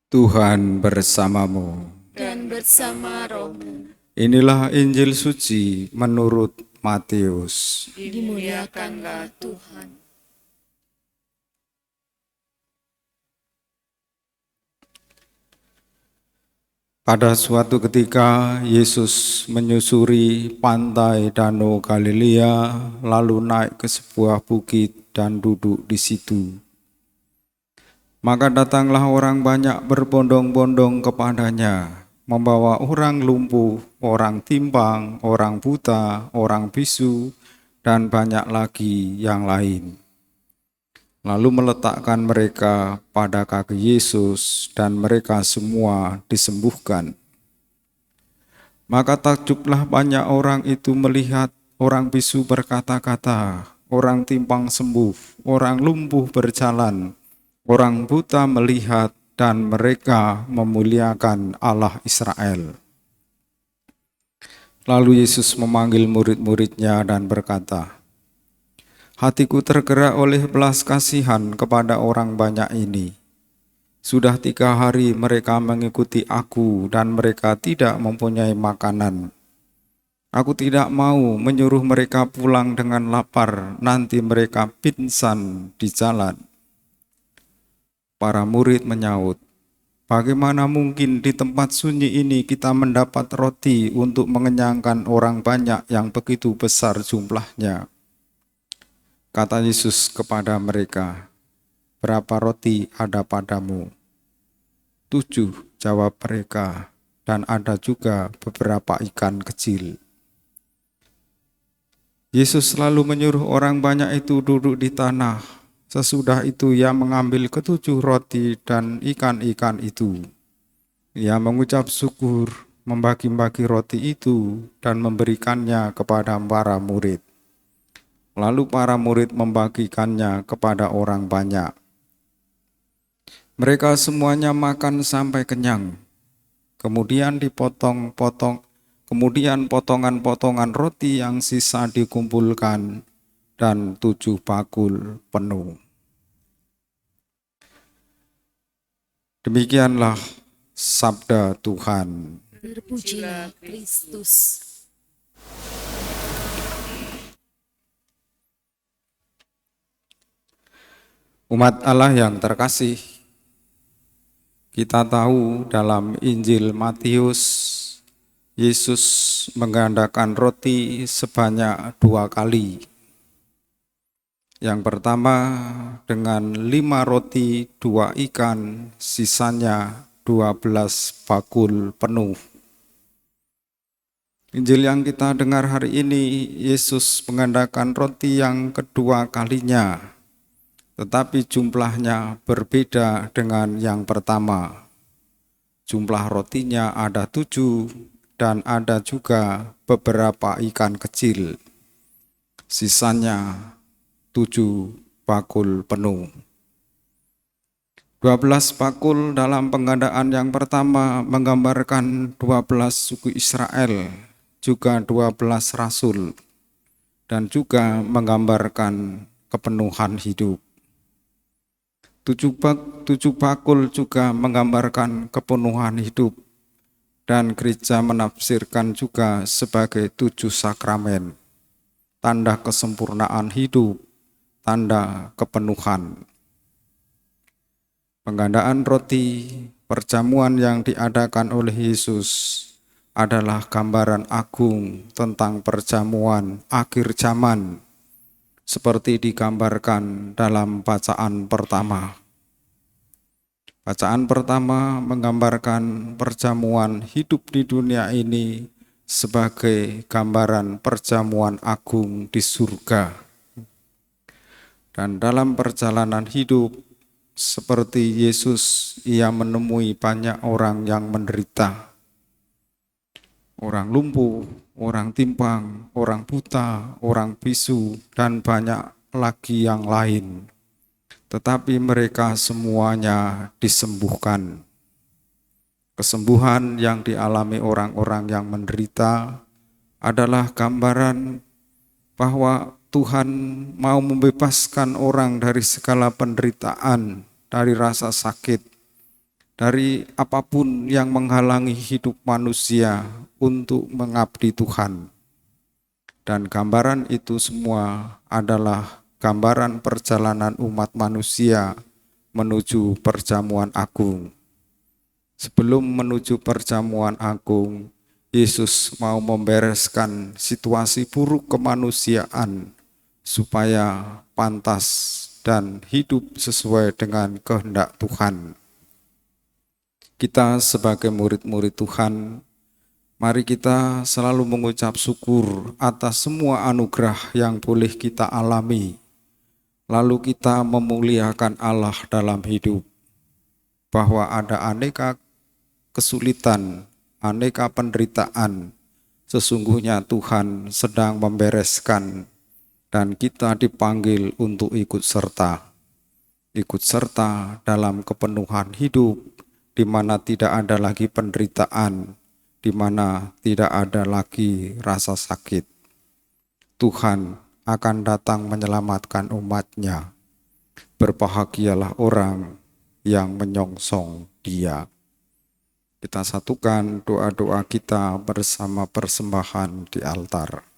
Tuhan bersamamu. Dan bersama rohmu. Inilah Injil suci menurut Matius. Dimuliakanlah Tuhan. Pada suatu ketika Yesus menyusuri pantai Danau Galilea, lalu naik ke sebuah bukit dan duduk di situ. Maka datanglah orang banyak berbondong-bondong kepadanya, membawa orang lumpuh, orang timpang, orang buta, orang bisu, dan banyak lagi yang lain. Lalu meletakkan mereka pada kaki Yesus, dan mereka semua disembuhkan. Maka takjublah banyak orang itu melihat orang bisu berkata-kata, orang timpang sembuh, orang lumpuh berjalan, orang buta melihat, dan mereka memuliakan Allah Israel. Lalu Yesus memanggil murid-muridnya dan berkata, "Hatiku tergerak oleh belas kasihan kepada orang banyak ini. Sudah 3 hari mereka mengikuti aku dan mereka tidak mempunyai makanan. Aku tidak mau menyuruh mereka pulang dengan lapar, nanti mereka pingsan di jalan." Para murid menyaut, "Bagaimana mungkin di tempat sunyi ini kita mendapat roti untuk mengenyangkan orang banyak yang begitu besar jumlahnya?" Kata Yesus kepada mereka, "Berapa roti ada padamu?" 7, jawab mereka, "dan ada juga beberapa ikan kecil." Yesus selalu menyuruh orang banyak itu duduk di tanah. Sesudah itu ia mengambil ke-7 roti dan ikan-ikan itu. Ia mengucap syukur, membagi-bagi roti itu dan memberikannya kepada para murid. Lalu para murid membagikannya kepada orang banyak. Mereka semuanya makan sampai kenyang. Kemudian potongan-potongan roti yang sisa dikumpulkan dan 7 bakul penuh. Demikianlah sabda Tuhan. Terpujilah Kristus. Umat Allah yang terkasih, kita tahu dalam Injil Matius, Yesus menggandakan roti sebanyak 2 kali. Yang pertama dengan 5 roti 2 ikan, sisanya 12 bakul penuh. Injil yang kita dengar hari ini, Yesus menggandakan roti yang kedua kalinya, tetapi jumlahnya berbeda dengan yang pertama. Jumlah rotinya ada 7 dan ada juga beberapa ikan kecil. Sisanya 7 bakul penuh. 12 bakul dalam penggandaan yang pertama menggambarkan 12 suku Israel, juga 12 rasul, dan juga menggambarkan kepenuhan hidup. 7 bakul juga menggambarkan kepenuhan hidup, dan gereja menafsirkan juga sebagai 7 sakramen, tanda kesempurnaan hidup, tanda kepenuhan. Penggandaan roti, perjamuan yang diadakan oleh Yesus adalah gambaran agung tentang perjamuan akhir zaman, seperti digambarkan dalam bacaan pertama. Bacaan pertama menggambarkan perjamuan hidup di dunia ini sebagai gambaran perjamuan agung di surga. Dan dalam perjalanan hidup, seperti Yesus, ia menemui banyak orang yang menderita. Orang lumpuh, orang timpang, orang buta, orang bisu, dan banyak lagi yang lain. Tetapi mereka semuanya disembuhkan. Kesembuhan yang dialami orang-orang yang menderita adalah gambaran bahwa Tuhan mau membebaskan orang dari segala penderitaan, dari rasa sakit, dari apapun yang menghalangi hidup manusia untuk mengabdi Tuhan. Dan gambaran itu semua adalah gambaran perjalanan umat manusia menuju perjamuan agung. Sebelum menuju perjamuan agung, Yesus mau membereskan situasi buruk kemanusiaan supaya pantas dan hidup sesuai dengan kehendak Tuhan. Kita sebagai murid-murid Tuhan, mari kita selalu mengucap syukur atas semua anugerah yang boleh kita alami. Lalu kita memuliakan Allah dalam hidup, bahwa ada aneka kesulitan, aneka penderitaan. Sesungguhnya Tuhan sedang membereskan dan kita dipanggil untuk ikut serta dalam kepenuhan hidup, di mana tidak ada lagi penderitaan, di mana tidak ada lagi rasa sakit. Tuhan akan datang menyelamatkan umat-Nya. Berbahagialah orang yang menyongsong Dia. Kita satukan doa-doa kita bersama persembahan di altar.